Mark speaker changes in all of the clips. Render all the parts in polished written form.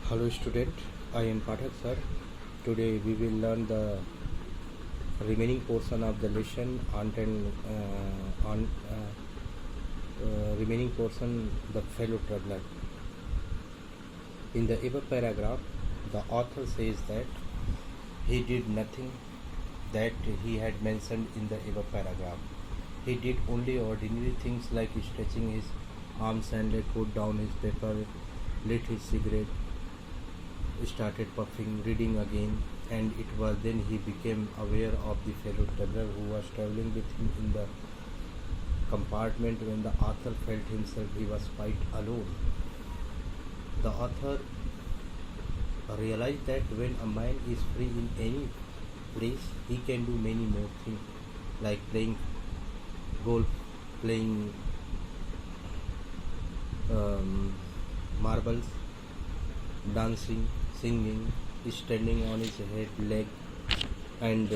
Speaker 1: Hello student, I am Pathak sir. Today we will learn the remaining portion of the lesson on remaining portion the fellow traveler. In the above paragraph, the author says that he did nothing that he had mentioned in the above paragraph. He did only ordinary things like stretching his arms and leg, put down his paper, lit his cigarette, started puffing, reading again, and it was then he became aware of the fellow traveler who was traveling with him in the compartment. When the author felt himself he was quite alone. The author realized that when a man is free in any place, he can do many more things like playing golf, playing marbles, dancing, singing, standing on his leg, and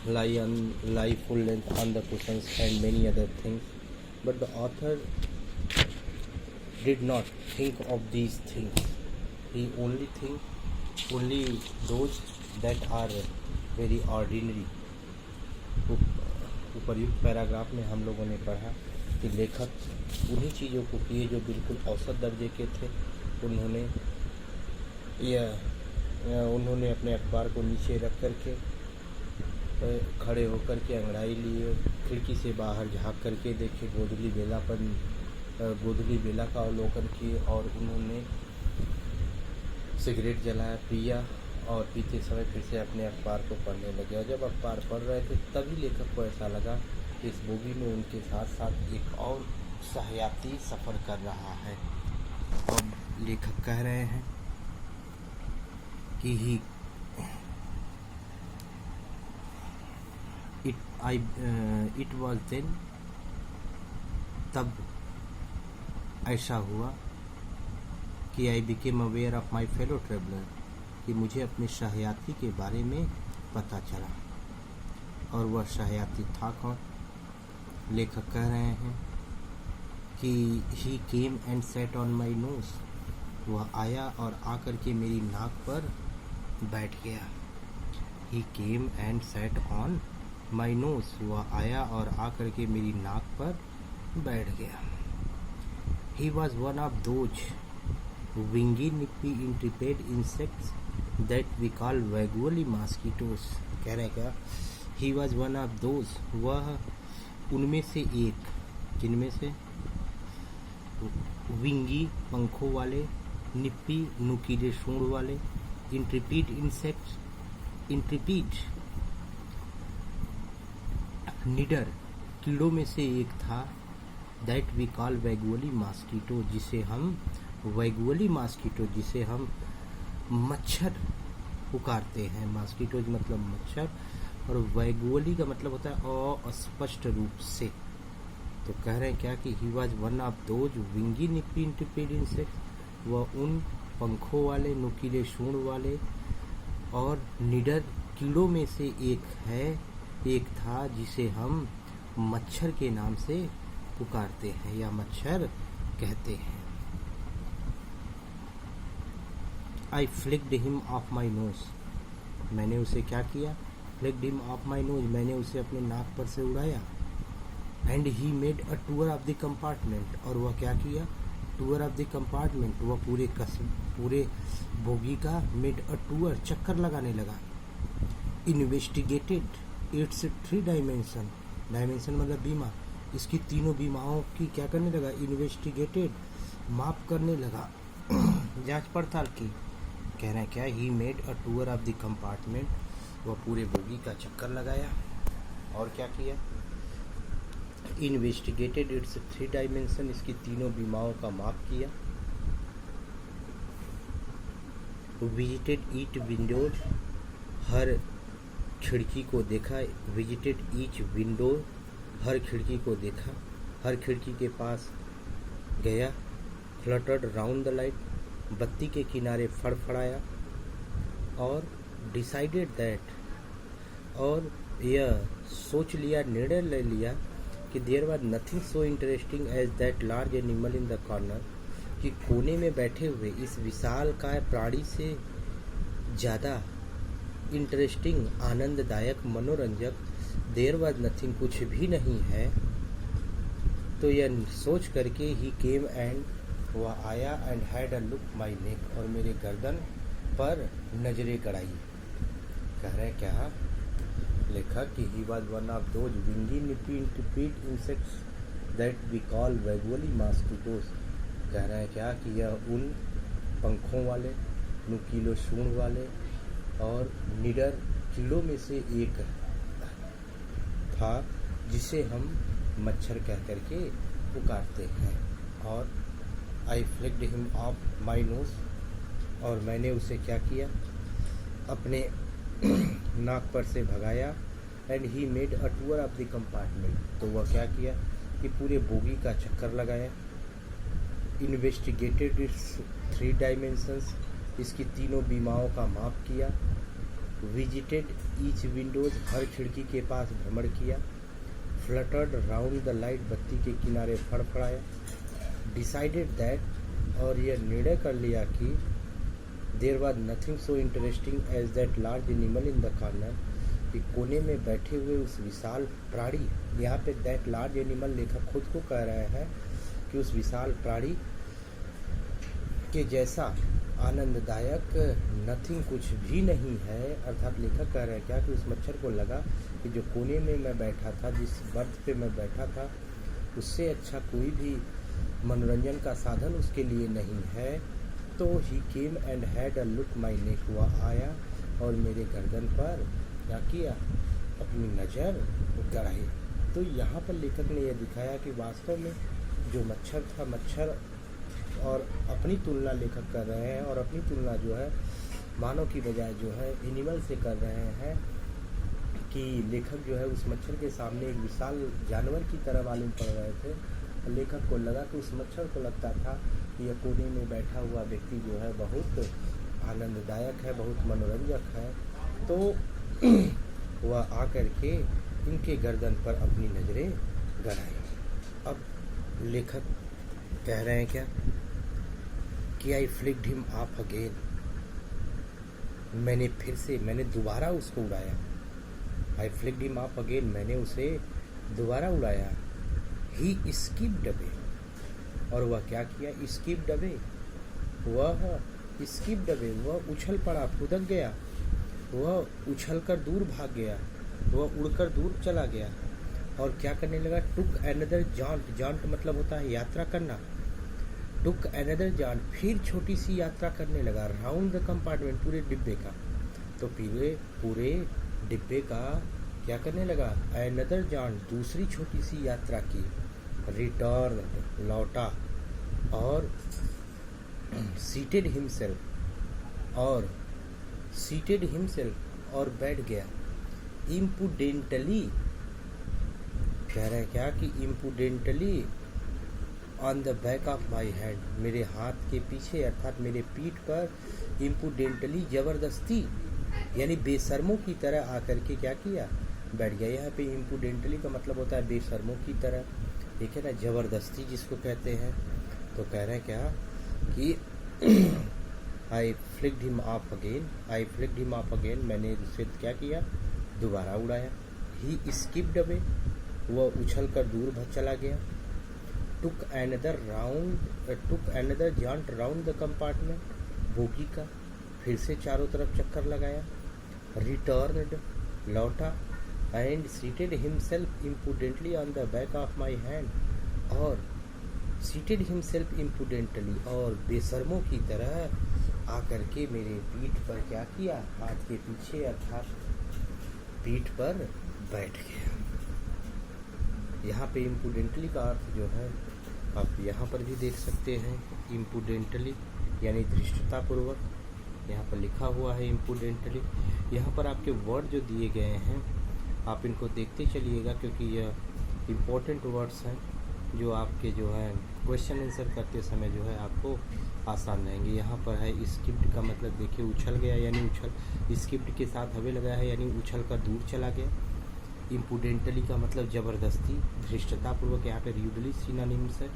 Speaker 1: lie full length on the cushions and many other things. But the author did not think of these things. He only those that are very ordinary. उपर्युक्त paragraph में हम लोगों ने पढ़ा कि लेखक उन्हीं चीज़ों को किए जो बिल्कुल औसत दर्जे के थे। उन्होंने अपने अखबार को नीचे रख करके खड़े होकर के अंगड़ाई लिए, खिड़की से बाहर झाँक करके देखे, गोधूली बेला का अवलोकन किए और उन्होंने सिगरेट जलाया, पिया और पीते समय फिर से अपने अखबार को पढ़ने लगे। और जब अखबार पढ़ रहे थे तभी लेखक को ऐसा लगा कि इस बोगी में उनके साथ साथ एक और सहयात्री सफ़र कर रहा है। अब लेखक कह रहे हैं कि इट वॉज देन, तब ऐसा हुआ कि I became aware of my fellow traveller, कि मुझे अपने सहयात्री के बारे में पता चला। और वह सहयात्री था कौन? लेखक कह रहे हैं कि he came and sat on my nose, वह आया और आकर के मेरी नाक पर बैठ गया। He came and sat on my nose, वह आया और आकर के मेरी नाक पर बैठ गया। He was one of those wingy nippy intrepid insects that we call vaguely mosquitoes. कह रहे क्या? He was one of those, वह उनमें से एक, जिनमें से विंगी पंखों वाले, निप्पी नुकीले सूंड वाले, इंट्रिपीड इंसेक्ट्स, इंट्रिपीड निडर कीड़ों में से एक था, दैट वी कॉल वैगुअली मॉस्किटो, जिसे हम वैगुअली मॉस्किटो, जिसे हम मच्छर पुकारते हैं। मॉस्किटोज मतलब मच्छर, और वैगुअली का मतलब होता है अस्पष्ट रूप से। तो कह रहे हैं क्या कि he was one of those wingy nippy intrepid insect, वह उन पंखों वाले, नुकीले सूंड वाले और निडर कीड़ों में से एक था जिसे हम मच्छर के नाम से पुकारते हैं या मच्छर कहते हैं। I flicked him off my nose, मैंने उसे क्या किया? Flicked him off my nose, मैंने उसे अपने नाक पर से उड़ाया। And he made a tour of the compartment, और वह क्या किया? टूर ऑफ द कंपार्टमेंट, वह पूरे बोगी का मेड अ टूर, चक्कर लगाने लगा। इन्वेस्टिगेटेड इट्स 3 डायमेंशन, डायमेंशन मतलब बीमा, इसकी तीनों बीमाओं की क्या करने लगा? इन्वेस्टिगेटेड, माप करने लगा, जांच पड़ताल की। कह रहे हैं क्या? ही made a tour of the compartment, वह पूरे बोगी का चक्कर लगाया और क्या किया? इन्वेस्टिगेटेड इट्स 3 डायमेंशन, इसकी तीनों बीमाओं का माप किया। विजिटेड ईच विंडोज, हर खिड़की को देखा। विजिटेड ईच विंडो, हर खिड़की को देखा, हर खिड़की के पास गया। फ्लटर्ड राउंड द लाइट, बत्ती के किनारे फड़फड़ाया। और डिसाइडेड दैट, और यह सोच लिया, निर्णय ले लिया कि there was nothing so interesting as that large animal in the corner, कि कोने में बैठे हुए इस विशालकाय प्राणी से ज़्यादा इंटरेस्टिंग, आनंददायक, मनोरंजक देयर वाज नथिंग कुछ भी नहीं है। तो यह सोच करके ही केम एंड वह आया and had a look my नेक और मेरे गर्दन पर नजरें गड़ाई। कह रहे क्या लेखक कि he was one of those wingy nippy insects that we call vaguely mosquitoes. कह रहे हैं क्या कि यह उन पंखों वाले, नुकीले सूंड वाले और निडर कीड़ों में से एक था जिसे हम मच्छर कह करके पुकारते हैं। और I flicked him off my nose और मैंने उसे क्या किया, अपने नाक पर से भगाया। And he made a tour of the compartment, तो वह क्या किया कि पूरे बोगी का चक्कर लगाया। इन्वेस्टिगेटेड इट्स 3 डायमेंशंस, इसकी तीनों बीमाओं का माप किया। विजिटेड ईच विंडोज, हर खिड़की के पास भ्रमण किया। फ्लटर्ड राउंड द लाइट, बत्ती के किनारे फड़फड़ाया। डिसाइडेड दैट, और यह निर्णय कर लिया कि there was nothing so interesting as that large animal in the corner, कि कोने में बैठे हुए उस विशाल प्राणी, यहाँ पे दैट लार्ज एनिमल लेखक खुद को कह रहे हैं कि उस विशाल प्राणी के जैसा आनंददायक नथिंग कुछ भी नहीं है। अर्थात लेखक कह रहे हैं क्या कि उस मच्छर को लगा कि जो कोने में मैं बैठा था, जिस बर्थ पे मैं बैठा था, उससे अच्छा कोई भी मनोरंजन का साधन उसके लिए नहीं है। तो he came and had a look my neck, हुआ आया और मेरे गर्दन पर क्या किया, अपनी नज़र गड़ाई। तो यहाँ पर लेखक ने यह दिखाया कि वास्तव में जो मच्छर था, मच्छर और अपनी तुलना लेखक कर रहे हैं, और अपनी तुलना जो है मानव की बजाय जो है एनिमल से कर रहे हैं। कि लेखक जो है उस मच्छर के सामने एक विशाल जानवर की तरह मालूम पड़ रहे थे। लेखक को लगा कि उस मच्छर को लगता था कि यह कोने में बैठा हुआ व्यक्ति जो है बहुत आनंददायक है, बहुत मनोरंजक है। तो वह आकर के इनके गर्दन पर अपनी नज़रें गड़ाई। अब लेखक कह रहे हैं क्या कि आई फ्लिक्ड हिम ऑफ अगेन, मैंने दोबारा उसको उड़ाया। आई फ्लिक्ड हिम ऑफ अगेन, मैंने उसे दोबारा उड़ाया। ही स्किप्ड अवे, और वह क्या किया, स्किप्ड अवे, वह उछल पड़ा, फुदक गया, वह उछलकर दूर भाग गया, वह उड़कर दूर चला गया। और क्या करने लगा, टुक एनदर जॉन्ट, जॉन्ट मतलब होता है यात्रा करना। टुक एनदर जॉन्ट, फिर छोटी सी यात्रा करने लगा। राउंड द कंपार्टमेंट, पूरे डिब्बे का। तो पूरे डिब्बे का क्या करने लगा, एनदर जॉन्ट, दूसरी छोटी सी यात्रा की। रिटर्न, लौटा। और सीटेड हिमसेल्फ, और बैठ गया। इम्पुडेंटली, कह रहे हैं क्या कि impudently on the back of my hand, मेरे हाथ के पीछे अर्थात मेरे पीठ पर इम्पुडेंटली, जबरदस्ती यानी बेशर्मों की तरह आकर के क्या किया, बैठ गया। यहाँ पे इम्पुडेंटली का मतलब होता है बेशर्मों की तरह, ठीक है ना, जबरदस्ती जिसको कहते हैं। तो कह रहे हैं क्या कि आई फ्लिक्ड हिम ऑफ अगेन, मैंने उसे क्या किया, दोबारा उड़ाया। ही स्किप्ड अवे, वह उछल कर दूर चला गया। Took another jaunt round the compartment, bogie का फिर से चारों तरफ चक्कर लगाया। रिटर्नड, लौटा। And seated himself impudently on the back of my hand, और सीटेड हिमसेल्फ इम्पुडेंटली, और बेशर्मों की तरह आकर के मेरे पीठ पर क्या किया, हाथ के पीछे अर्थात पीठ पर बैठ गया। यहाँ पे इम्पुडेंटली का अर्थ जो है आप यहाँ पर भी देख सकते हैं, इम्पुडेंटली यानी धृष्टतापूर्वक, यहाँ पर लिखा हुआ है इम्पुडेंटली। यहाँ पर आपके वर्ड जो दिए गए हैं आप इनको देखते चलिएगा, क्योंकि यह इम्पोर्टेंट वर्ड्स हैं जो आपके जो है क्वेश्चन आंसर करते समय जो है आपको आसान रहेंगे। यहाँ पर है स्किप्ड का मतलब देखिए उछल गया, यानी स्किप्ड के साथ हवे लगाया है, यानी उछल कर दूर चला गया। इम्पुडेंटली का मतलब ज़बरदस्ती, धृष्टतापूर्वक, यहाँ पे र्यूडली सिनोनिम्स है,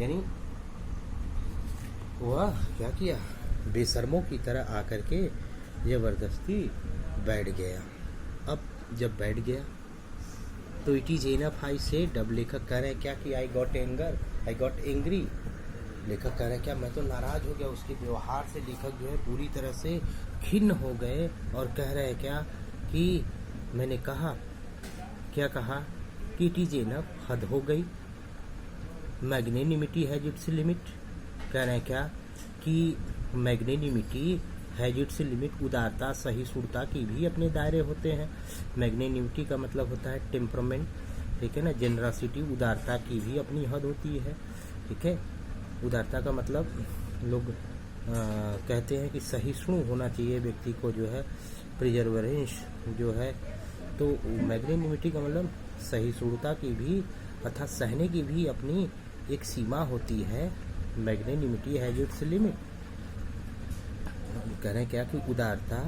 Speaker 1: यानी वह क्या किया, बेशर्मों की तरह आकर के ज़बरदस्ती बैठ गया। अब जब बैठ गया तो it is enough I said, अब लेखक कह रहे हैं क्या कि आई गॉट एंग्री। लेखक कह रहे हैं क्या, मैं तो नाराज़ हो गया उसके व्यवहार से। लेखक जो है पूरी तरह से खिन्न हो गए और कह रहे हैं क्या कि मैंने कहा, क्या कहा कि इट इज़ इनफ, हद हो गई। मैग्नेनिमिटी हैज इट्स लिमिट, कह रहे हैं क्या कि मैग्नेनिमिटी हैज इट्स लिमिट, उदारता सहिष्णुता की भी अपने दायरे होते हैं। मैग्नेनिमिटी का मतलब होता है टेम्परामेंट, ठीक है ना। जेनरसिटी, उदारता की भी अपनी हद होती है, ठीक है। उदारता का मतलब लोग कहते हैं कि सहिष्णु होना चाहिए व्यक्ति को, जो है प्रिजर्वेंस जो है। तो मैग्नेनिमिटी का मतलब सहिष्णुता की भी अर्थात सहने की भी अपनी एक सीमा होती है। Magnanimity has its limit. कह रहे हैं क्या कि उदारता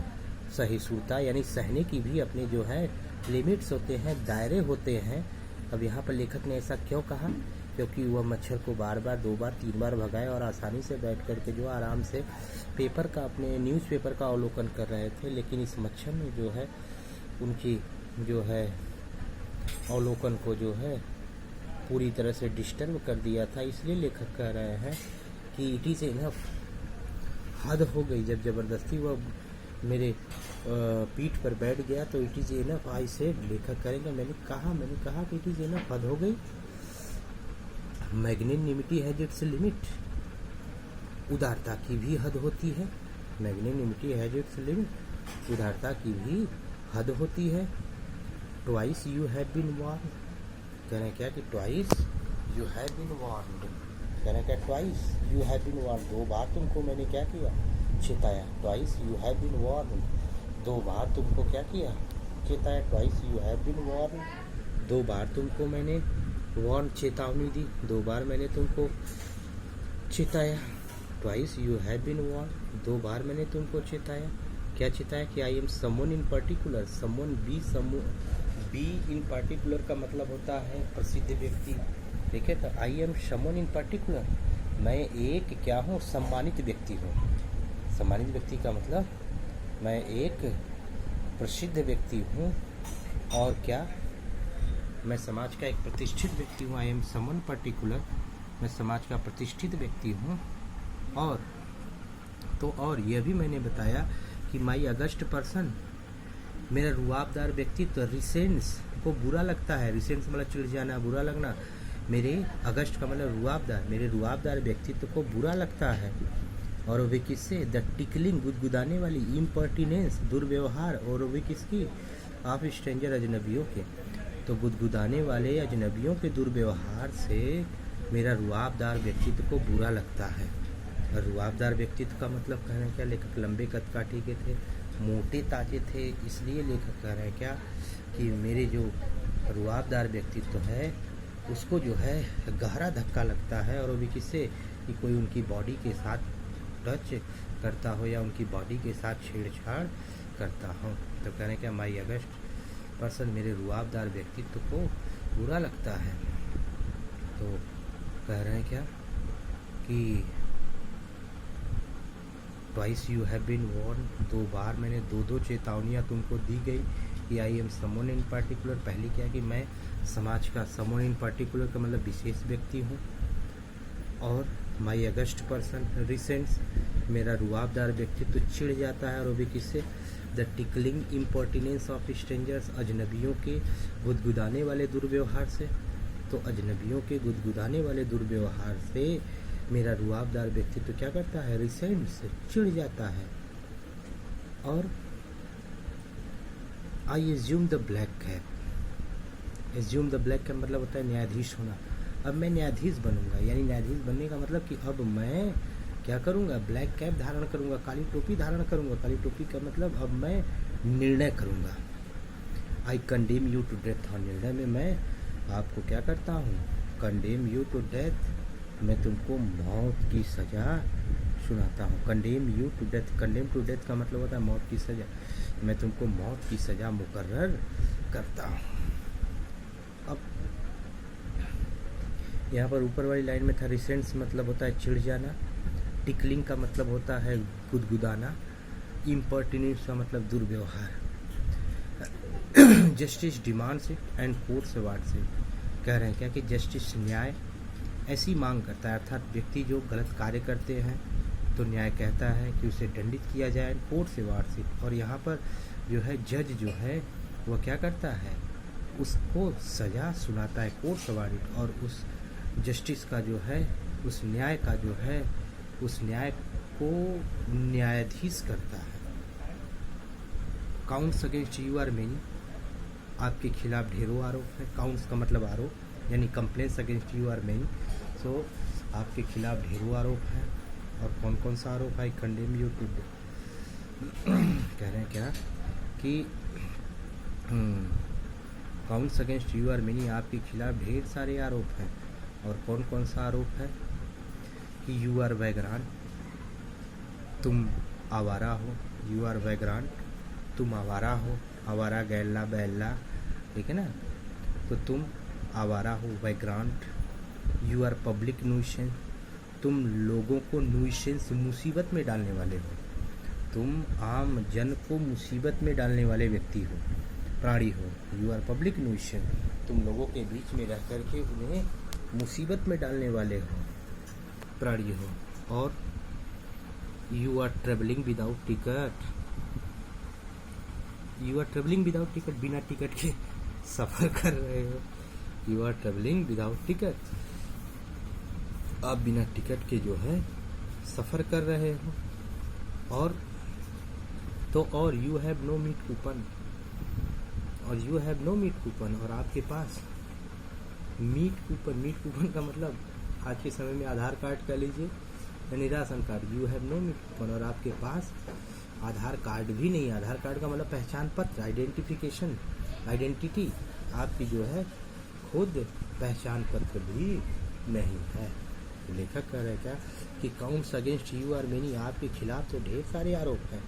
Speaker 1: सहिष्णुता यानी सहने की भी अपने जो है लिमिट्स होते हैं, दायरे होते हैं। अब यहाँ पर लेखक ने ऐसा क्यों कहा, क्योंकि वह मच्छर को बार बार 2 बार 3 बार भगाए और आसानी से बैठ करके जो आराम से पेपर का, अपने न्यूज़पेपर का अवलोकन कर रहे थे। लेकिन इस मच्छर ने जो है उनकी जो है अवलोकन को जो है पूरी तरह से डिस्टर्ब कर दिया था। इसलिए लेखक कह रहे हैं कि इट इज़ इनफ, हद हो गई। जब ज़बरदस्ती वह मेरे पीठ पर बैठ गया तो it is enough I said, लेखक करेंगे मैंने कहा कि इट इज़ इनफ, हद हो गई। मैग्नेनिमिटी हैज इट्स लिमिट, उदारता की भी हद होती है। मैग्नेनिमिटी हैज इट्स लिमिट, उदारता की भी हद होती है। Twice you have been warned, कह रहे हैं क्या कि twice you have been warned, कह रहे हैं क्या twice you have been warned, 2 बार तुमको मैंने क्या किया, चेताया। Twice you have been warned, 2 बार तुमको क्या किया, चेताया। Twice you have been warned, 2 बार तुमको मैंने वार्न, चेतावनी दी, 2 बार मैंने तुमको चेताया। Twice you have been warned, 2 बार मैंने तुमको चेताया। क्या चेताया कि I am someone in particular, someone be in particular का मतलब होता है प्रसिद्ध व्यक्ति, ठीक है। तो आई एम समवन इन पर्टिकुलर, मैं एक क्या हूँ, सम्मानित व्यक्ति हूँ। सम्मानित व्यक्ति का मतलब मैं एक प्रसिद्ध व्यक्ति हूँ। और क्या, मैं समाज का एक प्रतिष्ठित व्यक्ति हूँ। आई एम समवन पर्टिकुलर, मैं समाज का प्रतिष्ठित व्यक्ति हूँ। और तो और यह भी मैंने बताया कि माई अगस्ट पर्सन, मेरा रुआबदार व्यक्तित्व, रिसेंस को बुरा लगता है। रिसेंस मतलब चिढ़ जाना, बुरा लगना। मेरे अगस्ट का मतलब रुआबदार, मेरे रुआबदार व्यक्तित्व को बुरा लगता है। और वे किससे, द टिकलिंग, गुदगुदाने वाली, इम्पर्टिनेंस, दुर्व्यवहार, और वे किसकी, ऑफ स्ट्रेंजर, अजनबियों के। तो गुदगुदाने वाले अजनबियों के दुर्व्यवहार से मेरा रुआबदार व्यक्तित्व को बुरा लगता है। और रुआबदार व्यक्तित्व का मतलब कह रहे हैं क्या, लेखक लंबे कदकाठी के थे, मोटे ताजे थे। इसलिए लेखक कह रहे हैं क्या कि मेरे जो रुआबदार व्यक्तित्व है उसको जो है गहरा धक्का लगता है। और वो भी किससे, कि कोई उनकी बॉडी के साथ टच करता हो या उनकी बॉडी के साथ छेड़छाड़ करता हो। तो कह रहे हैं क्या, माई अगस्ट पर्सन, मेरे रुआबदार व्यक्तित्व को बुरा लगता है। तो कह रहे हैं क्या कि twice you have been warned, 2 बार मैंने 2 चेतावनियाँ तुमको दी गई कि I am someone in particular. पहली क्या कि मैं समाज का, समवन इन पर्टिकुलर का मतलब विशेष व्यक्ति हूँ। और माई अगस्ट पर्सन, रिसेंट्स, मेरा रुआबदार व्यक्तित्व चिढ़ जाता है। और वो भी किससे, द टिकलिंग इम्पर्टिनेंस ऑफ स्ट्रेंजर्स, अजनबियों के गुदगुदाने वाले दुर्व्यवहार से। तो अजनबियों के गुदगुदाने वाले दुर्व्यवहार से मेरा रुआबदार व्यक्तित्व क्या करता है, रिसेंट से चिढ़ जाता है। और I assume the black cap, assume the black cap मतलब होता है न्यायाधीश होना। अब मैं न्यायाधीश बनूंगा, यानी न्यायाधीश बनने का मतलब कि अब मैं क्या करूंगा, ब्लैक कैप धारण करूंगा, काली टोपी धारण करूंगा। काली टोपी का मतलब अब मैं निर्णय करूंगा। I condemn you to death, और निर्णय में मैं आपको क्या करता हूँ, कंडेम यू टू डेथ, मैं तुमको मौत की सज़ा सुनाता हूँ। Condemn you to death, condemn to death का मतलब होता है मौत की सज़ा। मैं तुमको मौत की सज़ा मुकर्रर करता हूँ। अब यहाँ पर ऊपर वाली लाइन में था रिसेंट्स मतलब होता है चिढ़ जाना, टिकलिंग का मतलब होता है गुदगुदाना, इम्पर्टिनेंस का मतलब दुर्व्यवहार। Justice demands it and courts awards it. कह रहे हैं क्या कि जस्टिस न्याय ऐसी मांग करता है, अर्थात व्यक्ति जो गलत कार्य करते हैं तो न्याय कहता है कि उसे दंडित किया जाए, कोर्ट्स अवार्ड्स इट। और यहाँ पर जो है जज जो है वह क्या करता है, उसको सज़ा सुनाता है, कोर्ट्स अवार्ड इट। और उस जस्टिस का जो है, उस न्याय का जो है, उस न्याय को न्यायाधीश करता है। Counts against you are many, आपके खिलाफ ढेरों आरोप है। काउंट्स का मतलब आरोप, यानी complaints against you are many. So आपके खिलाफ ढेरों आरोप है। और कौन कौन सा आरोप है? कंडेम यू टू, कह रहे हैं क्या कि counts against you are many, आपके खिलाफ ढेर सारे आरोप हैं। और कौन कौन सा आरोप है? कि यू आर वैगरान, तुम आवारा हो। यू आर वैगरान, तुम आवारा हो। आवारा गैला बैला, ठीक है ना, तो तुम आवारा हो, वैग्रांट। यू आर पब्लिक न्यूसेंस, तुम लोगों को न्यूसेंस मुसीबत में डालने वाले हो। तुम आम जन को मुसीबत में डालने वाले व्यक्ति हो, प्राणी हो। यू आर पब्लिक न्यूसेंस, तुम लोगों के बीच में रह करके उन्हें मुसीबत में डालने वाले हो, प्राणी हो। और you are travelling without ticket, you are travelling without ticket, बिना टिकट के सफ़र कर रहे हो। You are travelling without ticket, आप बिना टिकट के जो है सफ़र कर रहे हो। और तो और you have no meat coupon, और you have no meat coupon, और आपके पास मीट कूपन, मीट कूपन का मतलब आज के समय में आधार कार्ड कह लीजिए, यानी ration card. You have no meat coupon, और आपके पास आधार कार्ड भी नहीं। आधार कार्ड का मतलब पहचान पत्र, आइडेंटिफिकेशन, आइडेंटिटी, आपकी जो है खुद पहचान पत्र भी नहीं है। तो लेखक कह रहे हैं क्या कि counts against you are many, आपके खिलाफ तो ढेर सारे आरोप हैं।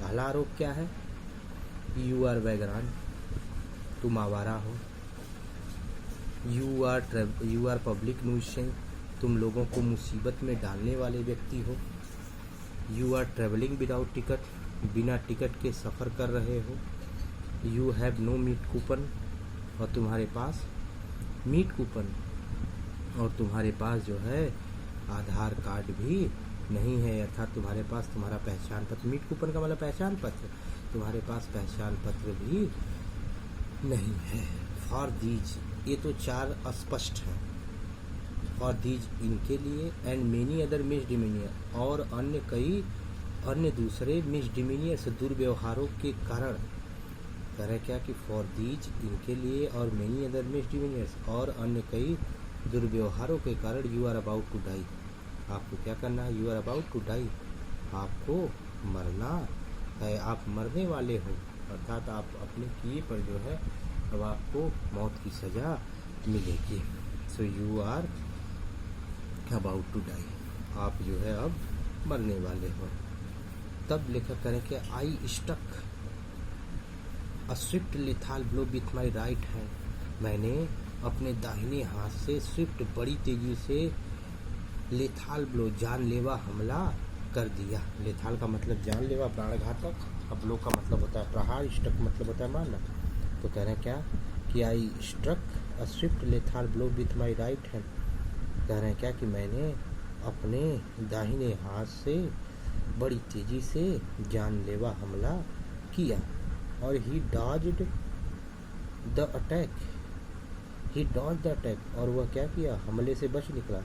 Speaker 1: पहला आरोप क्या है? यू आर वैगरान, तुम आवारा हो। यू आर पब्लिक न्यूसेंस, तुम लोगों को मुसीबत में डालने वाले व्यक्ति हो। You are travelling without ticket, बिना टिकट के सफ़र कर रहे हो। You have no meat coupon, और तुम्हारे पास मीट कूपन, और तुम्हारे पास जो है आधार कार्ड भी नहीं है, अर्थात तुम्हारे पास तुम्हारा पहचान पत्र, मीट कूपन का मतलब पहचान पत्र, तुम्हारे पास पहचान पत्र भी नहीं है। फॉर दीज, ये तो चार अस्पष्ट हैं। फॉर दीज, इनके लिए, एंड मेनी अदर मिसडिमीनियर, और अन्य दूसरे मिसडिमीनियर्स, दुर्व्यवहारों के कारण। कह रहे क्या कि फॉर दीज, इनके लिए, और मेनी अदर मिसडिमीनियर्स, और अन्य कई दुर्व्यवहारों के कारण। You are about to die, आपको क्या करना है? You are about to die, आपको मरना है, आप मरने वाले हो, अर्थात आप अपने किए पर जो है अब आपको मौत की सज़ा मिलेगी। So you are about to die, आप जो है अब मरने वाले हो। तब लेखक करें कि I stuck a swift lethal blow with my right hand, मैंने अपने दाहिने हाथ से स्विफ्ट, बड़ी तेजी से, लेथाल ब्लो, जानलेवा हमला कर दिया। लेथाल का मतलब जानलेवा, प्राणघातक। अब ब्लो का मतलब होता है प्रहार, स्टक मतलब होता है मारना। तो कह रहे हैं क्या कि I struck a swift lethal blow with my right hand, कह रहे हैं क्या कि मैंने अपने दाहिने हाथ से बड़ी तेजी से जानलेवा हमला किया। और he dodged the attack, he dodged the attack, और वह क्या किया? हमले से बच निकला।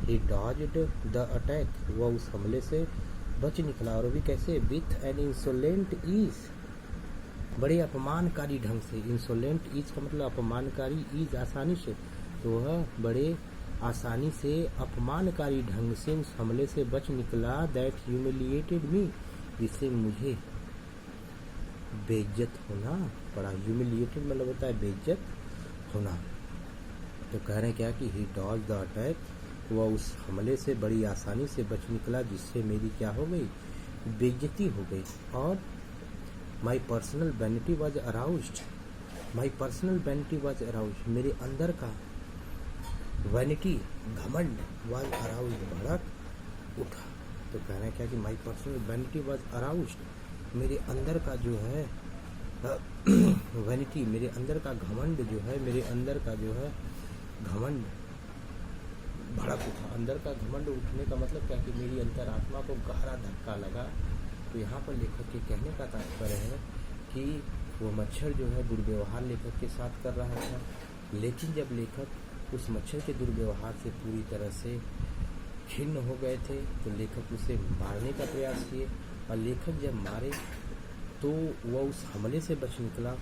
Speaker 1: ही डॉज्ड द अटैक, वह उस हमले से बच निकला। और भी कैसे? विथ एन इंसोलेंट ईज, बड़े अपमानकारी ढंग से। इंसोलेंट ईज का मतलब अपमानकारी, ईज आसानी से, तो वह बड़े आसानी से, अपमानकारी ढंग से उस हमले से बच निकला। दैट ह्यूमिलिएटेड मी, जिससे मुझे बेइज्जत होना पड़ा। ह्यूमिलिएटेड मतलब होता है बेइज्जत होना। तो कह रहे हैं क्या कि ही डॉज द अटैक, वह उस हमले से बड़ी आसानी से बच निकला, जिससे मेरी क्या हो गई? बेइज्जती हो गई। और my personal vanity was aroused, my personal vanity was aroused, मेरे अंदर का वैनिटी, घमंड, वॉज अराउज्ड, भड़क उठा। तो कहना है क्या कि my personal vanity was aroused, मेरे अंदर का जो है वैनिटी, मेरे अंदर का घमंड जो है, मेरे अंदर का जो है घमंड भड़क उठा। अंदर का घमंड उठने का मतलब क्या कि मेरी अंतरात्मा को गहरा धक्का लगा। तो यहाँ पर लेखक के कहने का तात्पर्य है कि वो मच्छर जो है दुर्व्यवहार लेखक के साथ कर रहा था, लेकिन जब लेखक उस मच्छर के दुर्व्यवहार से पूरी तरह से खिन्न हो गए थे तो लेखक उसे मारने का प्रयास किए, और लेखक जब मारे तो वह उस हमले से बच निकला।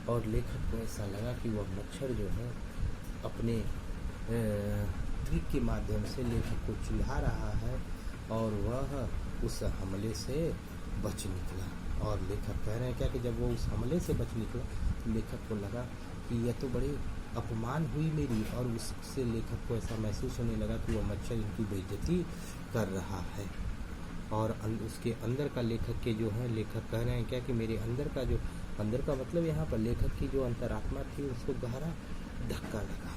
Speaker 1: और लेखक को ऐसा लगा कि वह मच्छर जो है अपने ट्रिक के माध्यम से लेखक को चिढ़ा रहा है, और वह उस हमले से बच निकला। और लेखक कह रहे हैं क्या कि जब वो उस हमले से बच निकला तो लेखक को लगा कि यह तो बड़ी अपमान हुई मेरी, और उससे लेखक को ऐसा महसूस होने लगा कि वह मच्छर इनकी बेइज्जती कर रहा है। और उसके अंदर का लेखक के जो है, लेखक कह रहे हैं क्या कि मेरे अंदर का जो, अंदर का मतलब यहाँ पर लेखक की जो अंतरात्मा थी उसको गहरा धक्का लगा।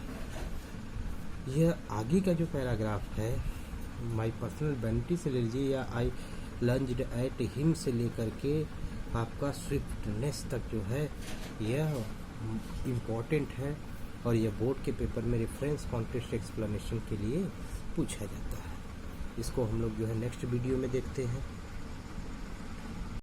Speaker 1: यह आगे का जो पैराग्राफ है माई पर्सनल वैनिटी से ले लीजिए या आई लंज्ड एट हिम से लेकर के आपका स्विफ्टनेस तक जो है यह इम्पॉर्टेंट है, और यह बोर्ड के पेपर में रेफरेंस कॉन्टेक्स्ट एक्सप्लेनेशन के लिए पूछा जाता है। इसको हम लोग जो है नेक्स्ट वीडियो में देखते हैं।